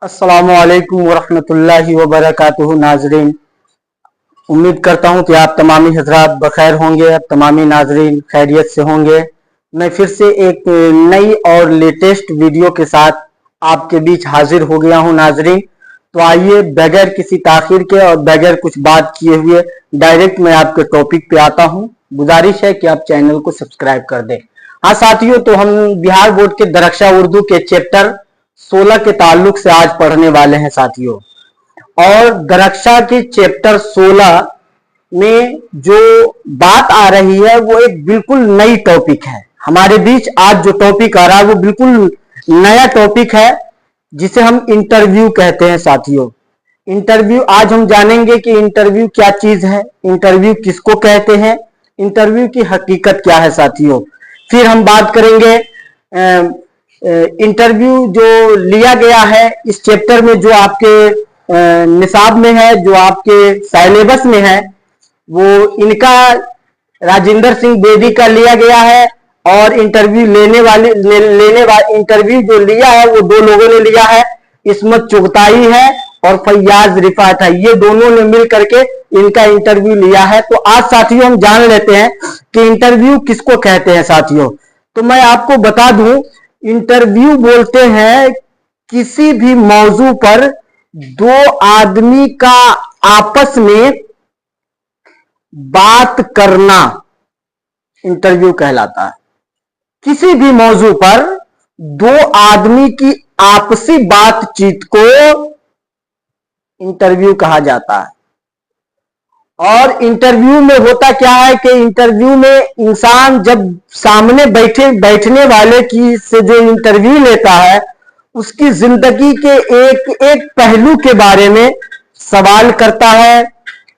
अस्सलामुअलैकुम वरहमतुल्लाहि वबरकातुहू। नाजरीन, उम्मीद करता हूँ कि आप तमामी हजरात बखैर होंगे, तमामी नाजरीन खैरियत से होंगे। मैं फिर से एक नई और लेटेस्ट वीडियो के साथ आपके बीच हाजिर हो गया हूँ नाजरीन। तो आइए बगैर किसी ताखिर के और बगैर कुछ बात किए हुए डायरेक्ट मैं आपके टॉपिक पे आता हूँ। गुजारिश है कि आप चैनल को सब्सक्राइब कर दें। हाँ साथियों, तो हम बिहार बोर्ड के दरक्षा उर्दू के चैप्टर 16 के ताल्लुक से आज पढ़ने वाले हैं साथियों। और दरक्षा के चैप्टर 16 में जो बात आ रही है वो एक बिल्कुल नई टॉपिक है। हमारे बीच आज जो टॉपिक आ रहा है वो बिल्कुल नया टॉपिक है, जिसे हम इंटरव्यू कहते हैं साथियों। इंटरव्यू आज हम जानेंगे कि इंटरव्यू क्या चीज है, इंटरव्यू किसको कहते हैं, इंटरव्यू की हकीकत क्या है साथियों। फिर हम बात करेंगे इंटरव्यू जो लिया गया है इस चैप्टर में, जो आपके निसाब में है, जो आपके सिलेबस में है, वो इनका राजेंद्र सिंह बेदी का लिया गया है। और इंटरव्यू इंटरव्यू जो लिया है वो दो लोगों ने लिया है, इस्मत चुगताई है और फैयाज रिफात है। ये दोनों ने मिल करके इनका इंटरव्यू लिया है। तो आज साथियों हम जान लेते हैं कि इंटरव्यू किसको कहते हैं साथियों। तो मैं आपको बता दूं, इंटरव्यू बोलते हैं किसी भी मौजू पर दो आदमी का आपस में बात करना इंटरव्यू कहलाता है। किसी भी मौजू पर दो आदमी की आपसी बातचीत को इंटरव्यू कहा जाता है। और इंटरव्यू में होता क्या है कि इंटरव्यू में इंसान जब सामने बैठने वाले की से जो इंटरव्यू लेता है, उसकी जिंदगी के एक एक पहलू के बारे में सवाल करता है।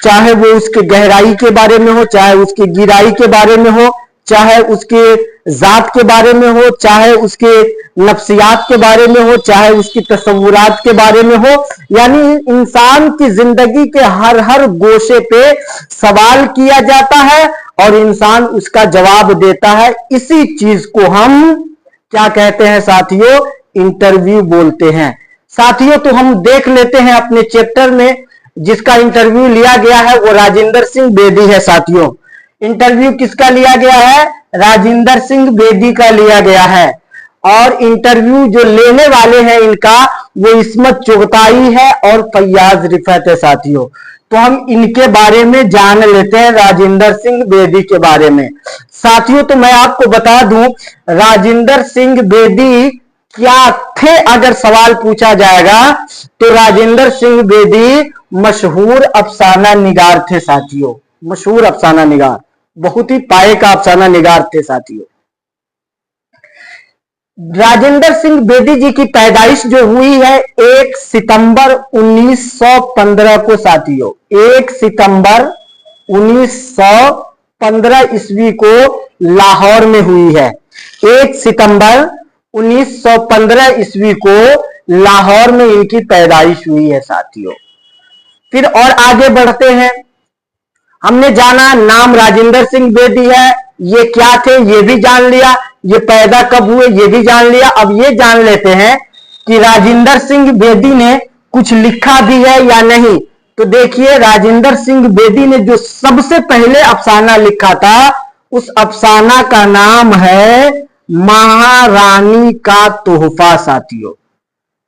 चाहे वो उसके गहराई के बारे में हो, चाहे उसकी गिराई के बारे में हो, चाहे उसके जात के बारे में हो, चाहे उसके नफ्सियात के बारे में हो, चाहे उसकी तसव्वुरात के बारे में हो। यानी इंसान की जिंदगी के हर हर गोशे पे सवाल किया जाता है और इंसान उसका जवाब देता है। इसी चीज को हम क्या कहते हैं साथियों? इंटरव्यू बोलते हैं साथियों। तो हम देख लेते हैं अपने चैप्टर में जिसका इंटरव्यू लिया गया है वो राजेंद्र सिंह बेदी है साथियों। इंटरव्यू किसका लिया गया है? राजेंद्र सिंह बेदी का लिया गया है। और इंटरव्यू जो लेने वाले हैं इनका वो इस्मत चुगताई है और फैयाज रिफत है साथियों। तो हम इनके बारे में जान लेते हैं, राजेंद्र सिंह बेदी के बारे में साथियों। तो मैं आपको बता दूं, राजेंद्र सिंह बेदी क्या थे अगर सवाल पूछा जाएगा तो राजेंद्र सिंह बेदी मशहूर अफसाना निगार थे साथियों। मशहूर अफसाना निगार, बहुत ही पाए का अफसाना निगार थे साथियों। राजेंद्र सिंह बेदी जी की पैदाइश जो हुई है 1 सितंबर 1915 को साथियों। 1 सितंबर 1915 ईस्वी को लाहौर में हुई है। 1 सितंबर 1915 ईस्वी को लाहौर में इनकी पैदाइश हुई है साथियों। फिर और आगे बढ़ते हैं। हमने जाना नाम राजेंद्र सिंह बेदी है, ये क्या थे ये भी जान लिया, ये पैदा कब हुए ये भी जान लिया। अब ये जान लेते हैं कि राजेंद्र सिंह बेदी ने कुछ लिखा भी है या नहीं। तो देखिए, राजेंद्र सिंह बेदी ने जो सबसे पहले अफसाना लिखा था उस अफसाना का नाम है महारानी का तोहफा साथियों।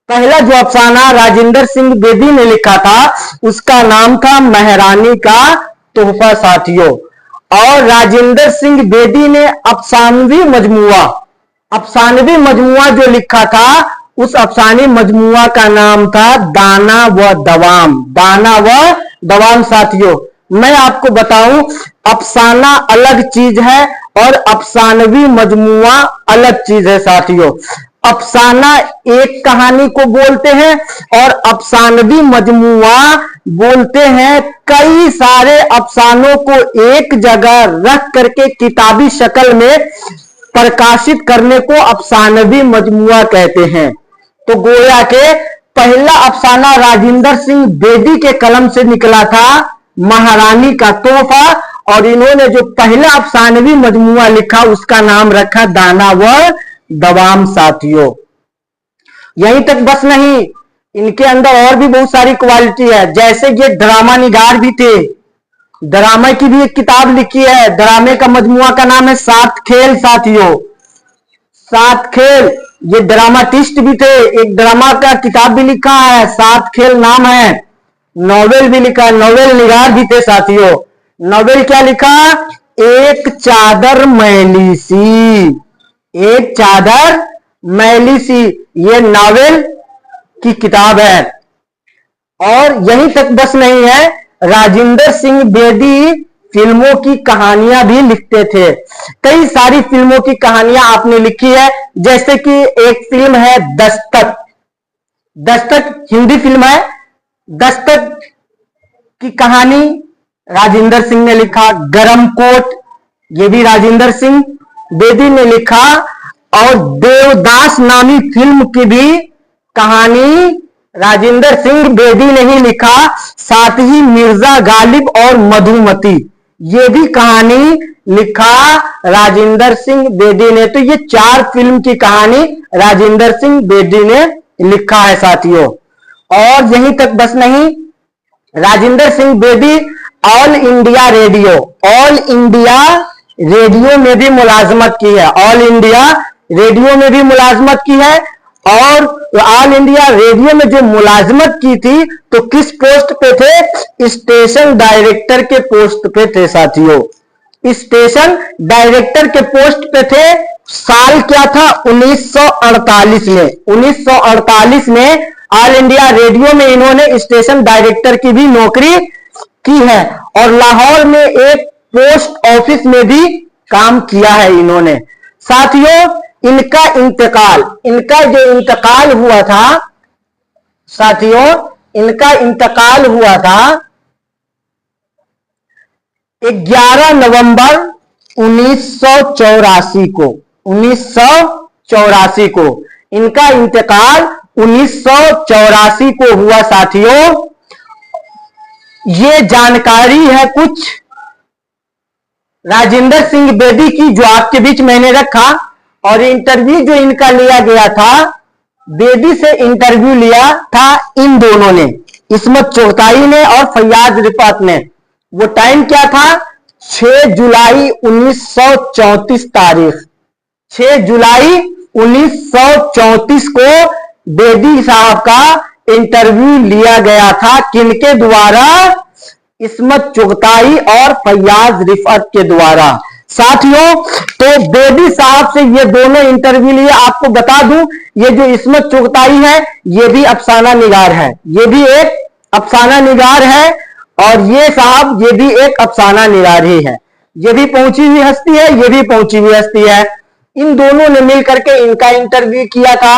पहला जो अफसाना राजेंद्र सिंह बेदी ने लिखा था उसका नाम था महारानी का तोहफा साथियों। और राजेंद्र सिंह बेदी ने अफसानवी मजमुआ जो लिखा था उस अफसानी मजमुआ का नाम था दाना व दवाम। दाना व दवाम साथियों, मैं आपको बताऊं, अफसाना अलग चीज है और अफसानवी मजमुआ अलग चीज है साथियों। अफसाना एक कहानी को बोलते हैं और अफसानवी मजमुआ बोलते हैं कई सारे अफसानों को एक जगह रख करके किताबी शक्ल में प्रकाशित करने को अफसानवी मजमुआ कहते हैं। तो गोया के पहला अफसाना राजेंद्र सिंह बेदी के कलम से निकला था महारानी का तोहफा, और इन्होंने जो पहला अफसानवी मजमुआ लिखा उसका नाम रखा दाना व दवाम साथियों। यहीं तक बस नहीं, इनके अंदर और भी बहुत सारी क्वालिटी है, जैसे ये ड्रामा निगार भी थे, ड्रामा की भी एक किताब लिखी है, ड्रामे का मजमुआ का नाम है सात खेल साथियों, सात खेल। ये ड्रामाटिस्ट भी थे, एक ड्रामा का किताब भी लिखा है, सात खेल नाम है, नॉवेल भी लिखा है, नॉवेल निगार भी थे साथियों। नॉवेल क्या लिखा, एक चादर मैली सी, एक चादर मैली सी, ये नॉवेल की किताब है। और यहीं तक बस नहीं है, राजेंद्र सिंह बेदी फिल्मों की कहानियां भी लिखते थे, कई सारी फिल्मों की कहानियां आपने लिखी है, जैसे कि एक फिल्म है दस्तक, दस्तक हिंदी फिल्म है, दस्तक की कहानी राजेंद्र सिंह ने लिखा। गरम कोट, ये भी राजेंद्र सिंह बेदी ने लिखा। और देवदास नामी फिल्म की भी कहानी राजेंद्र सिंह बेदी ने ही लिखा। साथ ही मिर्जा गालिब और मधुमती, ये भी कहानी लिखा राजेंद्र सिंह बेदी ने। तो ये चार फिल्म की कहानी राजेंद्र सिंह बेदी ने लिखा है साथियों। और यहीं तक बस नहीं, Rajendra Singh Bedi all India radio, all India radio में भी मुलाजमत की है, ऑल इंडिया रेडियो में भी मुलाजमत की है। और ऑल इंडिया रेडियो में जो मुलाजमत की थी तो किस पोस्ट पे थे, स्टेशन डायरेक्टर के पोस्ट पे थे साथियों, स्टेशन डायरेक्टर के पोस्ट पे थे। साल क्या था, 1948 में, 1948 में ऑल इंडिया रेडियो में इन्होंने स्टेशन डायरेक्टर की भी नौकरी की है। और लाहौर में एक पोस्ट ऑफिस में भी काम किया है इन्होंने साथियों। इनका इंतकाल, इनका जो इंतकाल हुआ था साथियों, इनका इंतकाल हुआ था 11 नवंबर 1984 को, 1984 को इनका इंतकाल 1984 को हुआ साथियों। ये जानकारी है कुछ राजेंद्र सिंह बेदी की जो आपके बीच मैंने रखा। और इंटरव्यू जो इनका लिया गया था, बेदी से इंटरव्यू लिया था इन दोनों ने, इस्मत चुगताई ने और फैयाज रिफात ने। वो टाइम क्या था, 6 जुलाई 1934 तारीख, 6 जुलाई 1934 को बेदी साहब का इंटरव्यू लिया गया था। किनके द्वारा, इस्मत चुगताई और फैयाज रिफात के द्वारा साथियों। तो बेदी साहब से ये दोनों इंटरव्यू लिए। आपको बता दूं, ये जो इस्मत चुगताई है ये भी अफसाना निगार है, ये भी एक अफसाना निगार है। और ये साहब ये भी एक अफसाना निगार ही है, ये भी पहुंची हुई हस्ती है, ये भी पहुंची हुई हस्ती है। इन दोनों ने मिलकर के इनका इंटरव्यू किया था।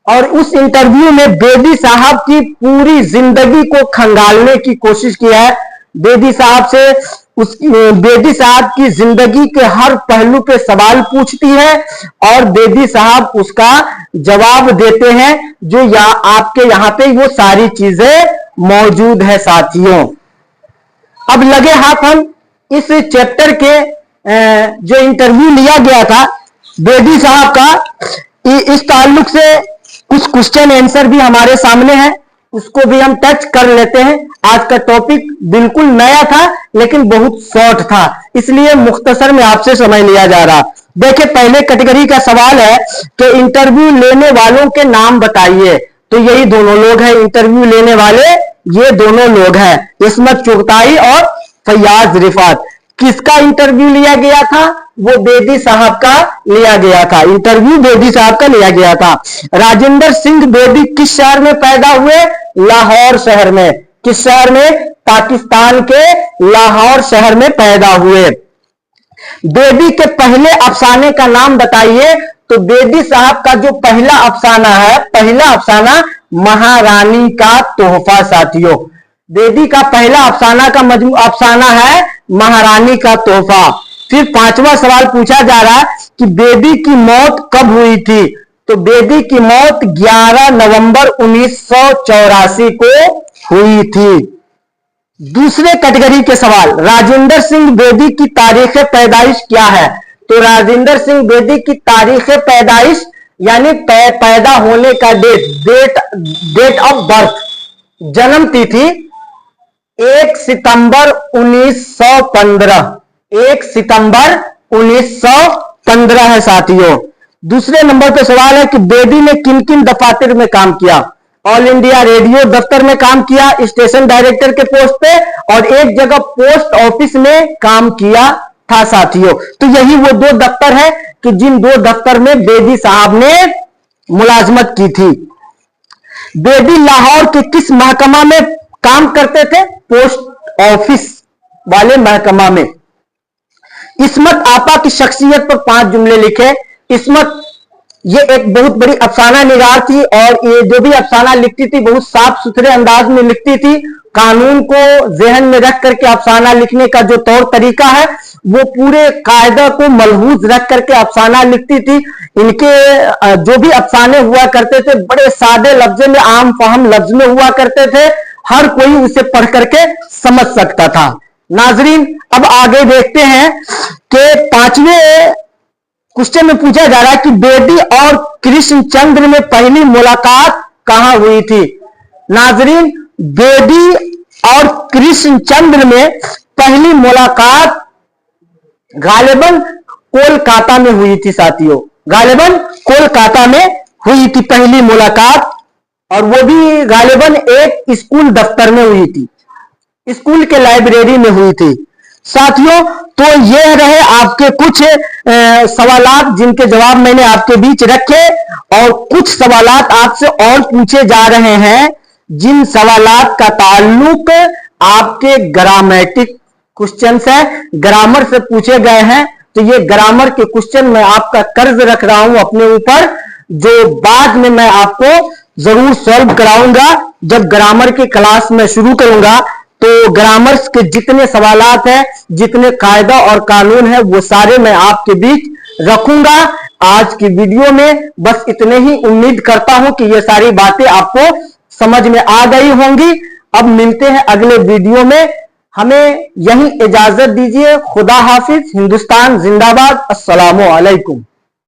और उस इंटरव्यू में बेदी साहब की पूरी जिंदगी को खंगालने की कोशिश की है। बेदी साहब से बेदी साहब की जिंदगी के हर पहलू पे सवाल पूछती है और बेदी साहब उसका जवाब देते हैं, जो आपके यहां पे वो सारी चीजें मौजूद है साथियों। अब लगे हाथ हम इस चैप्टर के जो इंटरव्यू लिया गया था बेदी साहब का, इस ताल्लुक से कुछ क्वेश्चन आंसर भी हमारे सामने है, उसको भी हम टच कर लेते हैं। आज का टॉपिक बिल्कुल नया था लेकिन बहुत शॉर्ट था, इसलिए मुख्तसर में आपसे समय लिया जा रहा। देखिए, पहले कैटेगरी का सवाल है कि इंटरव्यू लेने वालों के नाम बताइए। तो यही दोनों लोग हैं इंटरव्यू लेने वाले, ये दोनों लोग हैं, इस्मत चुगताई और फैयाज रिफात। किसका इंटरव्यू लिया गया था, वो बेदी साहब का लिया गया था, इंटरव्यू बेदी साहब का लिया गया था। राजेंद्र सिंह बेदी किस शहर में पैदा हुए, लाहौर शहर में। किस शहर में, पाकिस्तान के लाहौर शहर में पैदा हुए। बेदी के पहले अफसाने का नाम बताइए। तो बेदी साहब का जो पहला अफसाना है, पहला अफसाना महारानी का तोहफा साथियों। बेदी का पहला अफसाना का अफसाना है महारानी का तोहफा। फिर पांचवा सवाल पूछा जा रहा है कि बेदी की मौत कब हुई थी। तो बेदी की मौत 11 नवंबर 1984 को हुई थी। दूसरे कैटेगरी के सवाल, राजेंद्र सिंह बेदी की तारीख पैदाइश क्या है। तो राजेंद्र सिंह बेदी की तारीख पैदाइश यानी पैदा होने का डेट ऑफ बर्थ, जन्म तिथि 1 सितंबर 1915, 1 सितंबर 1915 है साथियों। दूसरे नंबर पे सवाल है कि बेदी ने किन किन दफातर में काम किया। ऑल इंडिया रेडियो दफ्तर में काम किया स्टेशन डायरेक्टर के पोस्ट पे, और एक जगह पोस्ट ऑफिस में काम किया था साथियों। तो यही वो दो दफ्तर है कि जिन दो दफ्तर में बेदी साहब ने मुलाजमत की थी। बेदी लाहौर के किस महकमा में काम करते थे? पोस्ट ऑफिस वाले महकमा में। इस्मत आपा की शख्सियत पर 5 जुमले लिखे। इस्मत ये एक बहुत बड़ी अफसाना निगार थी, और ये जो भी अफसाना लिखती थी बहुत साफ सुथरे अंदाज में लिखती थी। कानून को जहन में रख करके अफसाना लिखने का जो तौर तरीका है वो पूरे कायदा को मलहूज रख करके अफसाना लिखती थी। इनके जो भी अफसाने हुआ करते थे बड़े सादे लफ्ज में, आम फहम लफ्ज में हुआ करते थे, हर कोई उसे पढ़ करके समझ सकता था। नाजरीन, अब आगे देखते हैं कि 5वें क्वेश्चन में पूछा जा रहा है कि बेदी और कृष्णचंद्र में पहली मुलाकात कहां हुई थी। नाजरीन, बेदी और कृष्णचंद्र में पहली मुलाकात गालिबन कोलकाता में हुई थी साथियों। गालिबन कोलकाता में हुई थी पहली मुलाकात, और वो भी गालिबन एक स्कूल दफ्तर में हुई थी, स्कूल के लाइब्रेरी में हुई थी साथियों। तो ये रहे आपके कुछ सवालात जिनके जवाब मैंने आपके बीच रखे, और कुछ सवालात आपसे और पूछे जा रहे हैं जिन सवालात का ताल्लुक आपके ग्रामेटिक क्वेश्चन है, ग्रामर से पूछे गए हैं। तो ये ग्रामर के क्वेश्चन मैं आपका कर्ज रख रहा हूं अपने ऊपर, जो बाद में मैं आपको जरूर सॉल्व कराऊंगा जब ग्रामर की क्लास में शुरू करूंगा। तो ग्रामर्स के जितने सवालात हैं, जितने कायदा और कानून है, वो सारे मैं आपके बीच रखूंगा। आज की वीडियो में बस इतने ही। उम्मीद करता हूं कि ये सारी बातें आपको समझ में आ गई होंगी। अब मिलते हैं अगले वीडियो में। हमें यही इजाजत दीजिए। खुदा हाफिज। हिंदुस्तान जिंदाबाद। अस्सलामु अलैकुम।